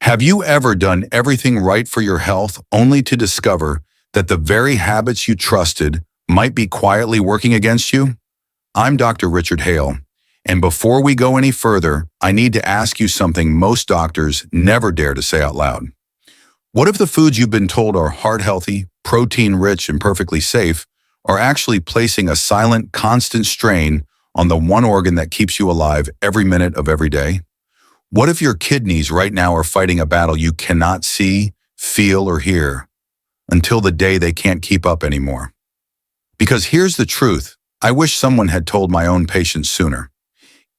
Have you ever done everything right for your health only to discover that the very habits you trusted might be quietly working against you? I'm Dr. Richard Hale, and before we go any further, I need to ask you something most doctors never dare to say out loud. What if the foods you've been told are heart-healthy, protein-rich, and perfectly safe are actually placing a silent, constant strain on the one organ that keeps you alive every minute of every day? What if your kidneys right now are fighting a battle you cannot see, feel, or hear until the day they can't keep up anymore? Because here's the truth. I wish someone had told my own patients sooner.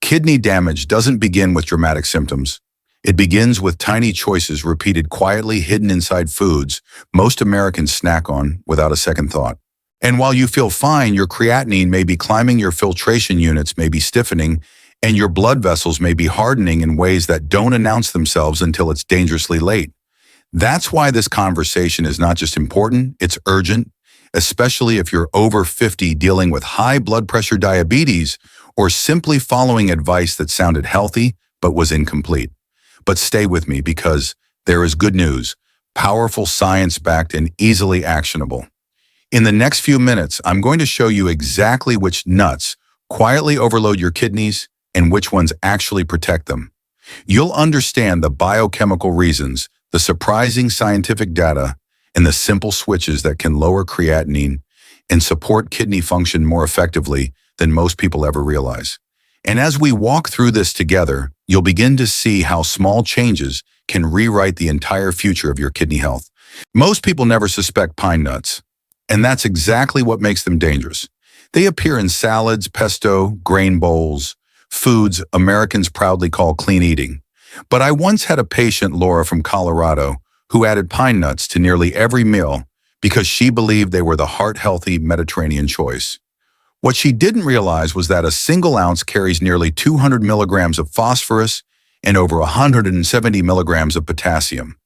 Kidney damage doesn't begin with dramatic symptoms. It begins with tiny choices repeated quietly hidden inside foods most Americans snack on without a second thought. And while you feel fine, your creatinine may be climbing, your filtration units may be stiffening, and your blood vessels may be hardening in ways that don't announce themselves until it's dangerously late. That's why this conversation is not just important, it's urgent, especially if you're over 50 dealing with high blood pressure, diabetes, or simply following advice that sounded healthy but was incomplete. But stay with me because there is good news, powerful science-backed and easily actionable. In the next few minutes, I'm going to show you exactly which nuts quietly overload your kidneys and which ones actually protect them. You'll understand the biochemical reasons, the surprising scientific data, and the simple switches that can lower creatinine and support kidney function more effectively than most people ever realize. And as we walk through this together, you'll begin to see how small changes can rewrite the entire future of your kidney health. Most people never suspect pine nuts, and that's exactly what makes them dangerous. They appear in salads, pesto, grain bowls, foods Americans proudly call clean eating. But I once had a patient, Laura from Colorado, who added pine nuts to nearly every meal because she believed they were the heart-healthy Mediterranean choice. What she didn't realize was that a single ounce carries nearly 200 milligrams of phosphorus and over 170 milligrams of potassium.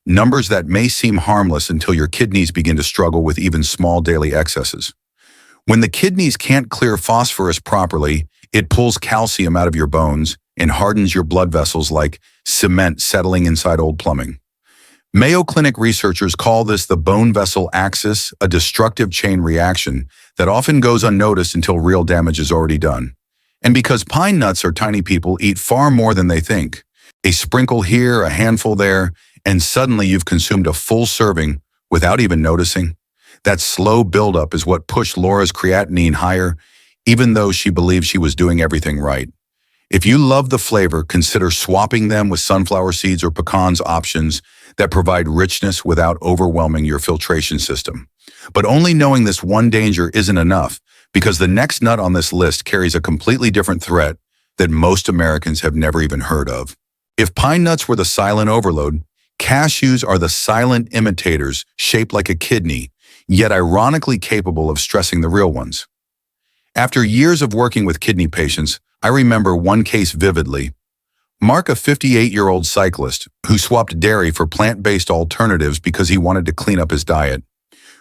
Numbers that may seem harmless until your kidneys begin to struggle with even small daily excesses. When the kidneys can't clear phosphorus properly, it pulls calcium out of your bones and hardens your blood vessels like cement settling inside old plumbing. Mayo Clinic researchers call this the bone vessel axis, a destructive chain reaction that often goes unnoticed until real damage is already done. And because pine nuts are tiny, people eat far more than they think. A sprinkle here, a handful there, and suddenly you've consumed a full serving without even noticing. That slow buildup is what pushed Laura's creatinine higher, even though she believed she was doing everything right. If you love the flavor, consider swapping them with sunflower seeds or pecans, options that provide richness without overwhelming your filtration system. But only knowing this one danger isn't enough, because the next nut on this list carries a completely different threat that most Americans have never even heard of. If pine nuts were the silent overload, cashews are the silent imitators shaped like a kidney, yet ironically capable of stressing the real ones. After years of working with kidney patients, I remember one case vividly. Mark, a 58-year-old cyclist who swapped dairy for plant-based alternatives because he wanted to clean up his diet.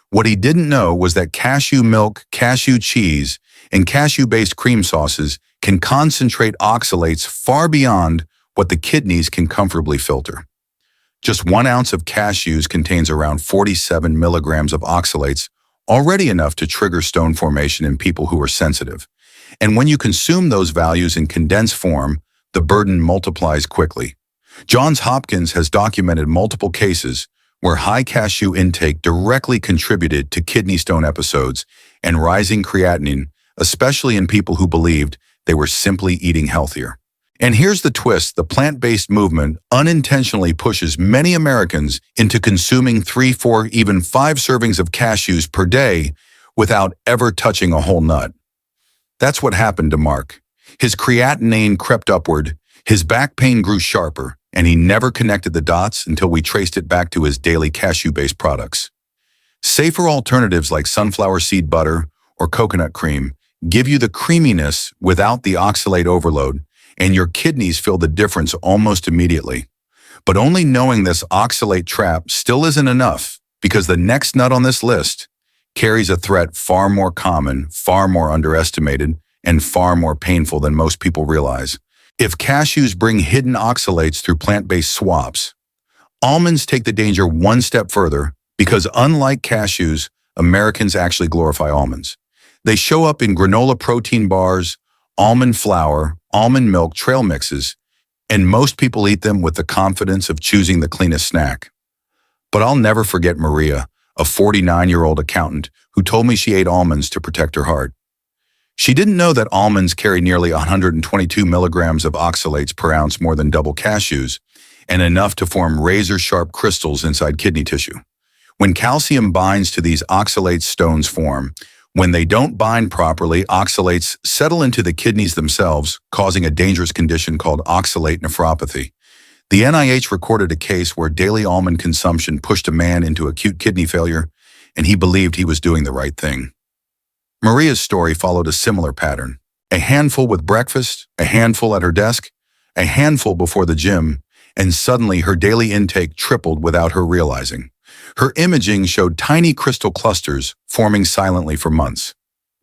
What he didn't know was that cashew milk, cashew cheese, and cashew-based cream sauces can concentrate oxalates far beyond what the kidneys can comfortably filter. Just 1 ounce of cashews contains around 47 milligrams of oxalates, already enough to trigger stone formation in people who are sensitive. And when you consume those values in condensed form, the burden multiplies quickly. Johns Hopkins has documented multiple cases where high cashew intake directly contributed to kidney stone episodes and rising creatinine, especially in people who believed they were simply eating healthier. And here's the twist: the plant-based movement unintentionally pushes many Americans into consuming 3, 4, even 5 servings of cashews per day without ever touching a whole nut. That's what happened to Mark. His creatinine crept upward, his back pain grew sharper, and he never connected the dots until we traced it back to his daily cashew-based products. Safer alternatives like sunflower seed butter or coconut cream give you the creaminess without the oxalate overload, and your kidneys feel the difference almost immediately. But only knowing this oxalate trap still isn't enough, because the next nut on this list carries a threat far more common, far more underestimated, and far more painful than most people realize. If cashews bring hidden oxalates through plant-based swaps, Almonds take the danger one step further because unlike cashews, Americans actually glorify almonds. They show up in granola protein bars, almond flour, almond milk trail mixes, and most people eat them with the confidence of choosing the cleanest snack. But I'll never forget Maria, a 49-year-old accountant who told me she ate almonds to protect her heart. She didn't know that almonds carry nearly 122 milligrams of oxalates per ounce more than double cashews, and enough to form razor-sharp crystals inside kidney tissue. When calcium binds to these oxalate stones form, when they don't bind properly, oxalates settle into the kidneys themselves, causing a dangerous condition called oxalate nephropathy. The NIH recorded a case where daily almond consumption pushed a man into acute kidney failure, and he believed he was doing the right thing. Maria's story followed a similar pattern. A handful with breakfast, a handful at her desk, a handful before the gym, and suddenly her daily intake tripled without her realizing. Her imaging showed tiny crystal clusters forming silently for months.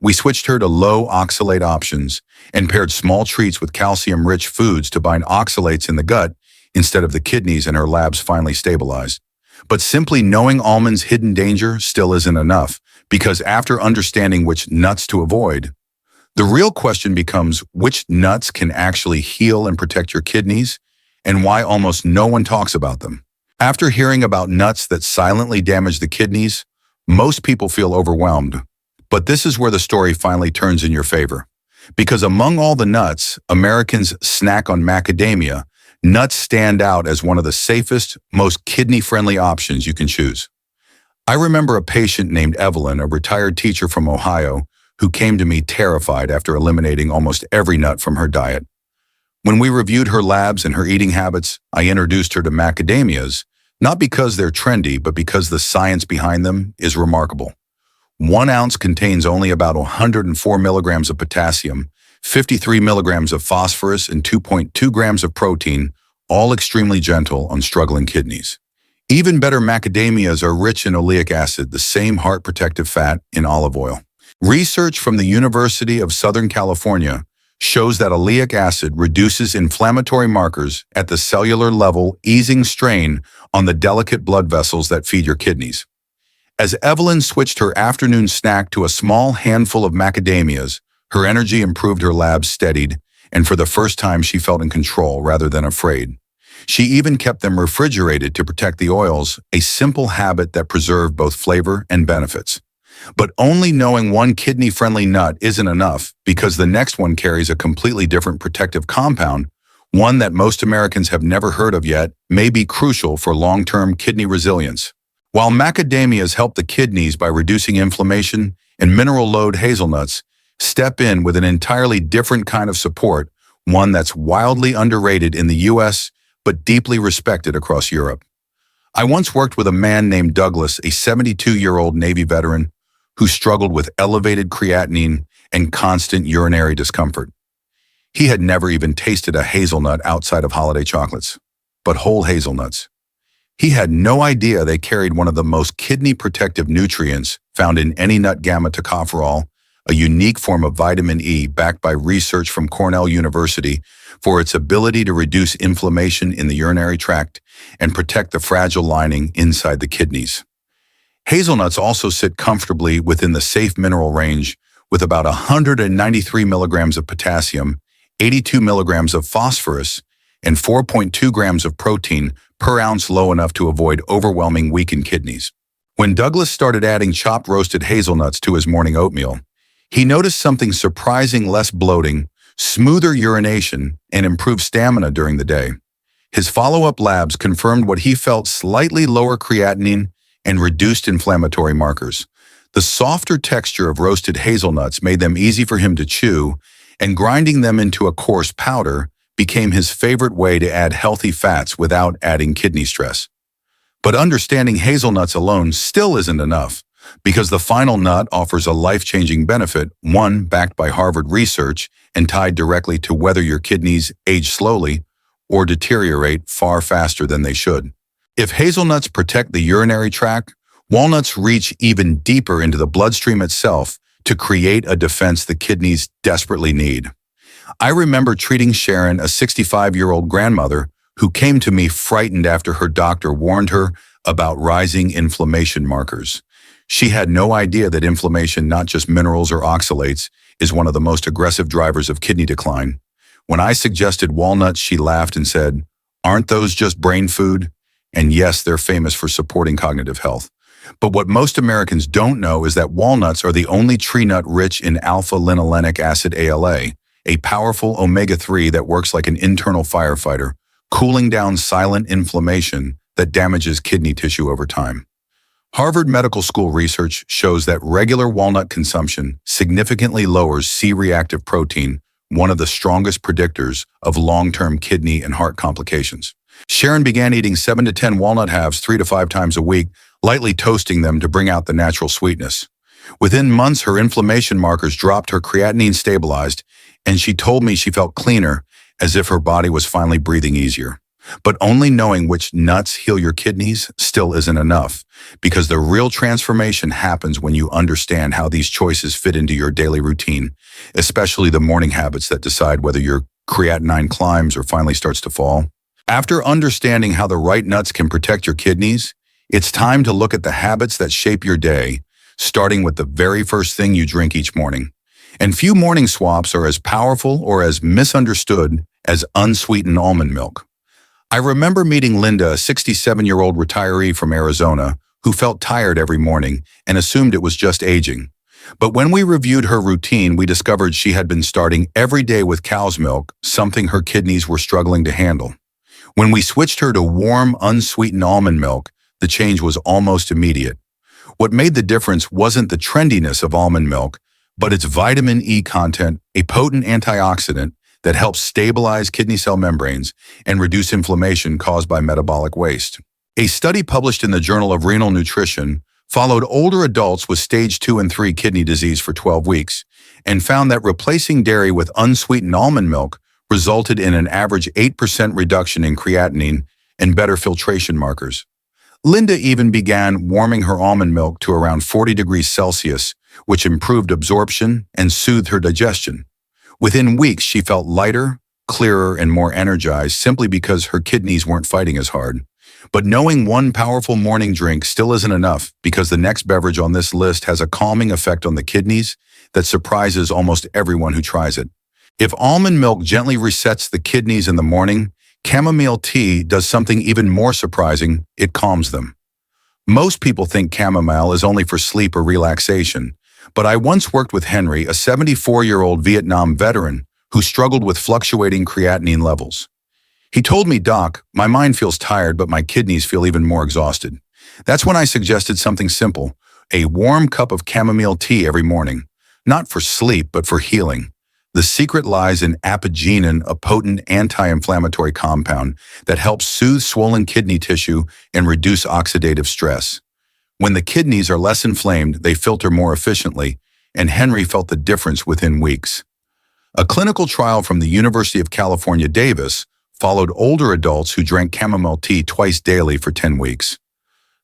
We switched her to low oxalate options and paired small treats with calcium-rich foods to bind oxalates in the gut instead of the kidneys, and her labs finally stabilized. But simply knowing almonds' hidden danger still isn't enough, because after understanding which nuts to avoid, the real question becomes which nuts can actually heal and protect your kidneys, and why almost no one talks about them. After hearing about nuts that silently damage the kidneys, most people feel overwhelmed. But this is where the story finally turns in your favor. Because among all the nuts, Americans snack on macadamia, nuts stand out as one of the safest, most kidney-friendly options you can choose. I remember a patient named Evelyn, a retired teacher from Ohio, who came to me terrified after eliminating almost every nut from her diet. When we reviewed her labs and her eating habits, I introduced her to macadamias, not because they're trendy, but because the science behind them is remarkable. 1 ounce contains only about 104 milligrams of potassium, 53 milligrams of phosphorus, and 2.2 grams of protein, all extremely gentle on struggling kidneys. Even better, macadamias are rich in oleic acid, the same heart-protective fat in olive oil. Research from the University of Southern California shows that oleic acid reduces inflammatory markers at the cellular level, easing strain on the delicate blood vessels that feed your kidneys. As Evelyn switched her afternoon snack to a small handful of macadamias, her energy improved, her labs steadied, and for the first time she felt in control rather than afraid. She even kept them refrigerated to protect the oils, a simple habit that preserved both flavor and benefits. But only knowing one kidney-friendly nut isn't enough, because the next one carries a completely different protective compound, one that most Americans have never heard of yet, may be crucial for long-term kidney resilience. While macadamias help the kidneys by reducing inflammation and mineral-load, hazelnuts step in with an entirely different kind of support, one that's wildly underrated in the U.S. but deeply respected across Europe. I once worked with a man named Douglas, a 72-year-old Navy veteran who struggled with elevated creatinine and constant urinary discomfort. He had never even tasted a hazelnut outside of holiday chocolates, but whole hazelnuts. He had no idea they carried one of the most kidney-protective nutrients found in any nut, gamma-tocopherol, a unique form of vitamin E backed by research from Cornell University for its ability to reduce inflammation in the urinary tract and protect the fragile lining inside the kidneys. Hazelnuts also sit comfortably within the safe mineral range with about 193 milligrams of potassium, 82 milligrams of phosphorus, and 4.2 grams of protein per ounce, low enough to avoid overwhelming weakened kidneys. When Douglas started adding chopped roasted hazelnuts to his morning oatmeal, he noticed something surprising: less bloating, smoother urination, and improved stamina during the day. His follow-up labs confirmed what he felt: slightly lower creatinine and reduced inflammatory markers. The softer texture of roasted hazelnuts made them easy for him to chew, and grinding them into a coarse powder became his favorite way to add healthy fats without adding kidney stress. But understanding hazelnuts alone still isn't enough, because the final nut offers a life-changing benefit, one backed by Harvard research and tied directly to whether your kidneys age slowly or deteriorate far faster than they should. If hazelnuts protect the urinary tract, walnuts reach even deeper into the bloodstream itself to create a defense the kidneys desperately need. I remember treating Sharon, a 65-year-old grandmother who came to me frightened after her doctor warned her about rising inflammation markers. She had no idea that inflammation, not just minerals or oxalates, is one of the most aggressive drivers of kidney decline. When I suggested walnuts, she laughed and said, "Aren't those just brain food?" And yes, they're famous for supporting cognitive health. But what most Americans don't know is that walnuts are the only tree nut rich in alpha-linolenic acid ALA, a powerful omega-3 that works like an internal firefighter, cooling down silent inflammation that damages kidney tissue over time. Harvard Medical School research shows that regular walnut consumption significantly lowers C-reactive protein, one of the strongest predictors of long-term kidney and heart complications. Sharon began eating 7 to 10 walnut halves 3 to 5 times a week, lightly toasting them to bring out the natural sweetness. Within months, her inflammation markers dropped, her creatinine stabilized, and she told me she felt cleaner, as if her body was finally breathing easier. But only knowing which nuts heal your kidneys still isn't enough, because the real transformation happens when you understand how these choices fit into your daily routine, especially the morning habits that decide whether your creatinine climbs or finally starts to fall. After understanding how the right nuts can protect your kidneys, it's time to look at the habits that shape your day, starting with the very first thing you drink each morning. And few morning swaps are as powerful or as misunderstood as unsweetened almond milk. I remember meeting Linda, a 67-year-old retiree from Arizona, who felt tired every morning and assumed it was just aging. But when we reviewed her routine, we discovered she had been starting every day with cow's milk, something her kidneys were struggling to handle. When we switched her to warm, unsweetened almond milk, the change was almost immediate. What made the difference wasn't the trendiness of almond milk, but its vitamin E content, a potent antioxidant that helps stabilize kidney cell membranes and reduce inflammation caused by metabolic waste. A study published in the Journal of Renal Nutrition followed older adults with stage 2 and 3 kidney disease for 12 weeks and found that replacing dairy with unsweetened almond milk resulted in an average 8% reduction in creatinine and better filtration markers. Linda even began warming her almond milk to around 40 degrees Celsius, which improved absorption and soothed her digestion. Within weeks, she felt lighter, clearer, and more energized simply because her kidneys weren't fighting as hard. But knowing one powerful morning drink still isn't enough, because the next beverage on this list has a calming effect on the kidneys that surprises almost everyone who tries it. If almond milk gently resets the kidneys in the morning, chamomile tea does something even more surprising: it calms them. Most people think chamomile is only for sleep or relaxation, but I once worked with Henry, a 74-year-old Vietnam veteran who struggled with fluctuating creatinine levels. He told me, "Doc, my mind feels tired, but my kidneys feel even more exhausted." That's when I suggested something simple: a warm cup of chamomile tea every morning, not for sleep, but for healing. The secret lies in apigenin, a potent anti-inflammatory compound that helps soothe swollen kidney tissue and reduce oxidative stress. When the kidneys are less inflamed, they filter more efficiently, and Henry felt the difference within weeks. A clinical trial from the University of California, Davis, followed older adults who drank chamomile tea twice daily for 10 weeks.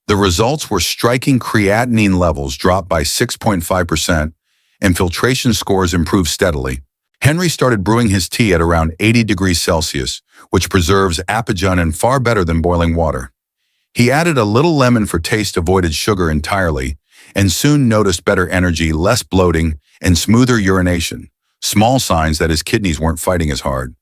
The results were striking: creatinine levels dropped by 6.5%, and filtration scores improved steadily. Henry started brewing his tea at around 80 degrees Celsius, which preserves apigenin far better than boiling water. He added a little lemon for taste, avoided sugar entirely, and soon noticed better energy, less bloating, and smoother urination, small signs that his kidneys weren't fighting as hard.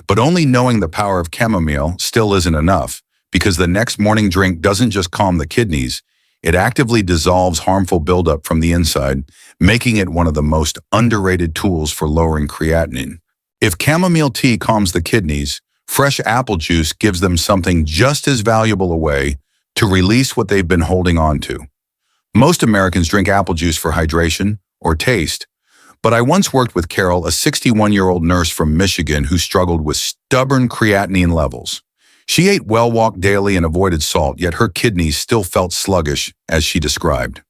But only knowing the power of chamomile still isn't enough, because the next morning drink doesn't just calm the kidneys, it actively dissolves harmful buildup from the inside, making it one of the most underrated tools for lowering creatinine. If chamomile tea calms the kidneys, fresh apple juice gives them something just as valuable a way to release what they've been holding on to. Most Americans drink apple juice for hydration or taste, but I once worked with Carol, a 61-year-old nurse from Michigan who struggled with stubborn creatinine levels. She ate well, walked daily, and avoided salt, yet her kidneys still felt sluggish, as she described.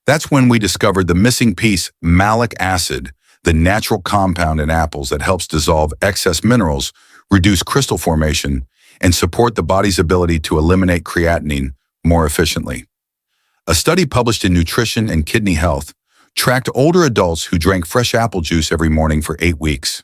That's when we discovered the missing piece: malic acid, the natural compound in apples that helps dissolve excess minerals, reduce crystal formation, and support the body's ability to eliminate creatinine more efficiently. A study published in Nutrition and Kidney Health tracked older adults who drank fresh apple juice every morning for 8 weeks.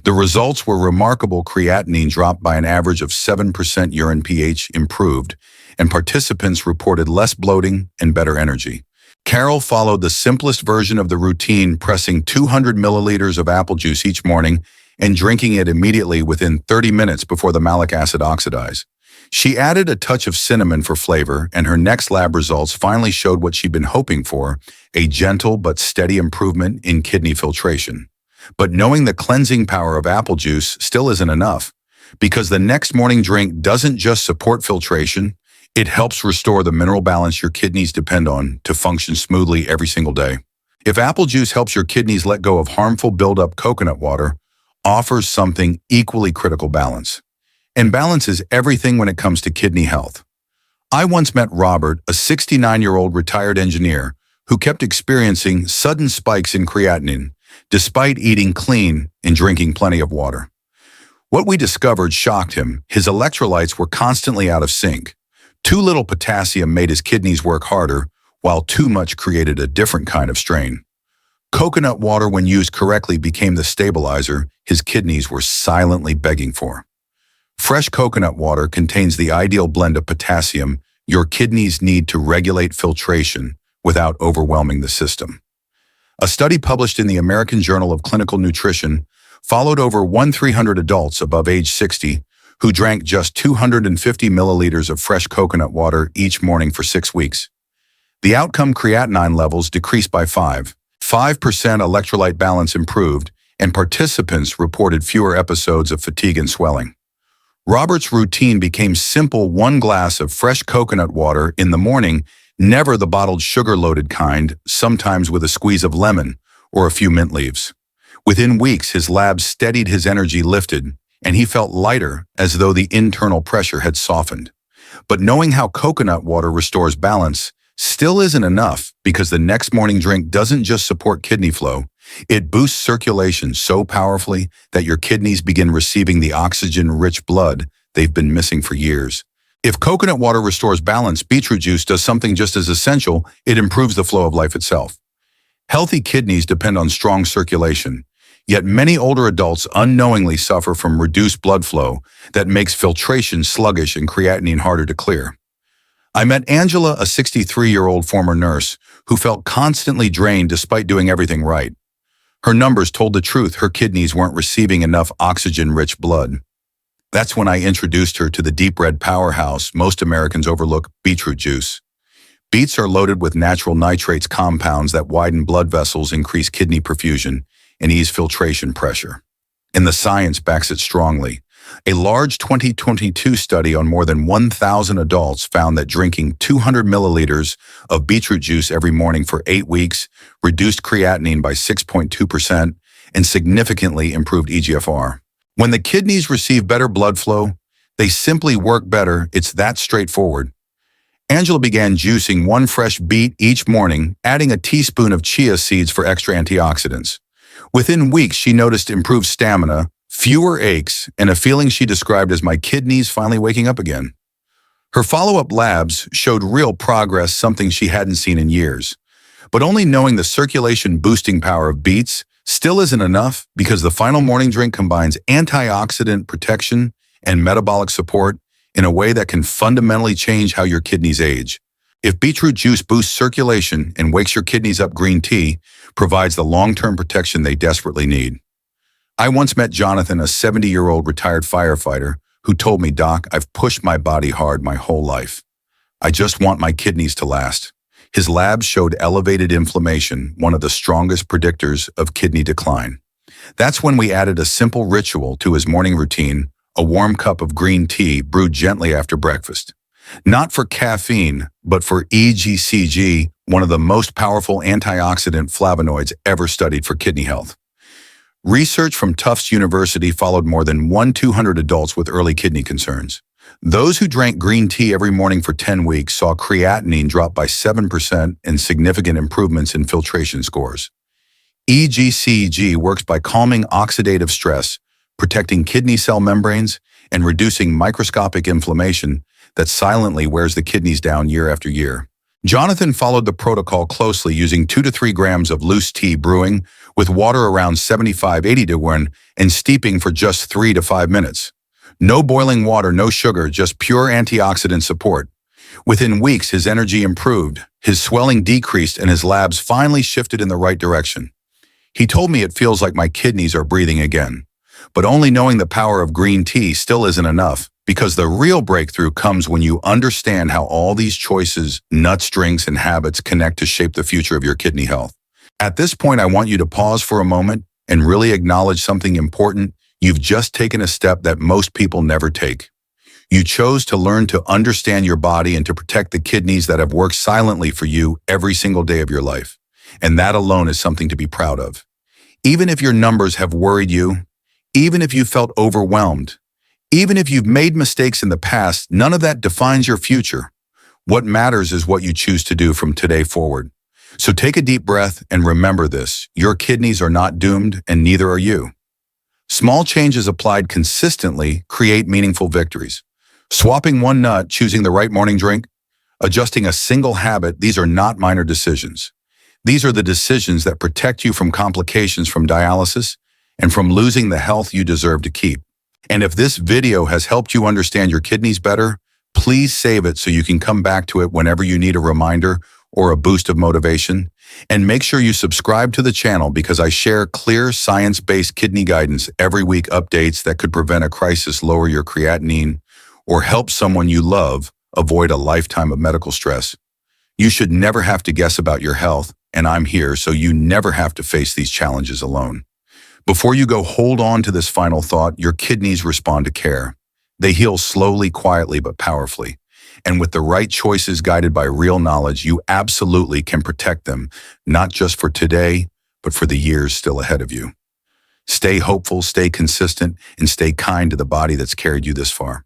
The results were remarkable. Creatinine dropped by an average of 7%, urine pH improved, and participants reported less bloating and better energy. Carol followed the simplest version of the routine, pressing 200 milliliters of apple juice each morning and drinking it immediately within 30 minutes before the malic acid oxidized. She added a touch of cinnamon for flavor, and her next lab results finally showed what she'd been hoping for, a gentle but steady improvement in kidney filtration. But knowing the cleansing power of apple juice still isn't enough, because the next morning drink doesn't just support filtration, it helps restore the mineral balance your kidneys depend on to function smoothly every single day. If apple juice helps your kidneys let go of harmful buildup, coconut water offers something equally critical: balance. And balance is everything when it comes to kidney health. I once met Robert, a 69-year-old retired engineer who kept experiencing sudden spikes in creatinine despite eating clean and drinking plenty of water. What we discovered shocked him. His electrolytes were constantly out of sync. Too little potassium made his kidneys work harder, while too much created a different kind of strain. Coconut water, when used correctly, became the stabilizer his kidneys were silently begging for. Fresh coconut water contains the ideal blend of potassium your kidneys need to regulate filtration without overwhelming the system. A study published in the American Journal of Clinical Nutrition followed over 1,300 adults above age 60 who drank just 250 milliliters of fresh coconut water each morning for 6 weeks. The outcome: creatinine levels decreased by 5%, electrolyte balance improved, and participants reported fewer episodes of fatigue and swelling. Robert's routine became simple: 1 glass of fresh coconut water in the morning, never the bottled sugar-loaded kind, sometimes with a squeeze of lemon or a few mint leaves. Within weeks, his labs steadied, his energy lifted, and he felt lighter, as though the internal pressure had softened. But knowing how coconut water restores balance still isn't enough, because the next morning drink doesn't just support kidney flow, it boosts circulation so powerfully that your kidneys begin receiving the oxygen-rich blood they've been missing for years. If coconut water restores balance, beetroot juice does something just as essential: it improves the flow of life itself. Healthy kidneys depend on strong circulation, yet many older adults unknowingly suffer from reduced blood flow that makes filtration sluggish and creatinine harder to clear. I met Angela, a 63-year-old former nurse who felt constantly drained despite doing everything right. Her numbers told the truth: her kidneys weren't receiving enough oxygen-rich blood. That's when I introduced her to the deep red powerhouse most Americans overlook: beetroot juice. Beets are loaded with natural nitrates, compounds that widen blood vessels, increase kidney perfusion, and ease filtration pressure. And the science backs it strongly. A large 2022 study on more than 1,000 adults found that drinking 200 milliliters of beetroot juice every morning for 8 weeks reduced creatinine by 6.2% and significantly improved eGFR. When the kidneys receive better blood flow, they simply work better. It's that straightforward. Angela began juicing 1 fresh beet each morning, adding a teaspoon of chia seeds for extra antioxidants. Within weeks, she noticed improved stamina, fewer aches, and a feeling she described as "my kidneys finally waking up again." Her follow-up labs showed real progress, something she hadn't seen in years. But only knowing the circulation-boosting power of beets still isn't enough, because the final morning drink combines antioxidant protection and metabolic support in a way that can fundamentally change how your kidneys age. If beetroot juice boosts circulation and wakes your kidneys up, green tea provides the long-term protection they desperately need. I once met Jonathan, a 70-year-old retired firefighter, who told me, "Doc, I've pushed my body hard my whole life. I just want my kidneys to last." His labs showed elevated inflammation, one of the strongest predictors of kidney decline. That's when we added a simple ritual to his morning routine: a warm cup of green tea brewed gently after breakfast. Not for caffeine, but for EGCG, one of the most powerful antioxidant flavonoids ever studied for kidney health. Research from Tufts University followed more than 1,200 adults with early kidney concerns. Those who drank green tea every morning for 10 weeks saw creatinine drop by 7% and significant improvements in filtration scores. EGCG works by calming oxidative stress, protecting kidney cell membranes, and reducing microscopic inflammation that silently wears the kidneys down year after year. Jonathan followed the protocol closely, using 2 to 3 grams of loose tea brewing with water around 75-80 to 1 and steeping for just 3 to 5 minutes. No boiling water, no sugar, just pure antioxidant support. Within weeks, his energy improved, his swelling decreased, and his labs finally shifted in the right direction. He told me, "It feels like my kidneys are breathing again." But only knowing the power of green tea still isn't enough, because the real breakthrough comes when you understand how all these choices, nuts, drinks, and habits connect to shape the future of your kidney health. At this point, I want you to pause for a moment and really acknowledge something important. You've just taken a step that most people never take. You chose to learn to understand your body and to protect the kidneys that have worked silently for you every single day of your life. And that alone is something to be proud of. Even if your numbers have worried you, even if you felt overwhelmed, even if you've made mistakes in the past, none of that defines your future. What matters is what you choose to do from today forward. So take a deep breath and remember this: your kidneys are not doomed, and neither are you. Small changes applied consistently create meaningful victories. Swapping one nut, choosing the right morning drink, adjusting a single habit, these are not minor decisions. These are the decisions that protect you from complications from dialysis and from losing the health you deserve to keep. And if this video has helped you understand your kidneys better, please save it so you can come back to it whenever you need a reminder or a boost of motivation. And make sure you subscribe to the channel, because I share clear, science-based kidney guidance every week, updates that could prevent a crisis, lower your creatinine, or help someone you love avoid a lifetime of medical stress. You should never have to guess about your health, and I'm here so you never have to face these challenges alone. Before you go, hold on to this final thought: your kidneys respond to care. They heal slowly, quietly, but powerfully. And with the right choices, guided by real knowledge, you absolutely can protect them, not just for today, but for the years still ahead of you. Stay hopeful, stay consistent, and stay kind to the body that's carried you this far.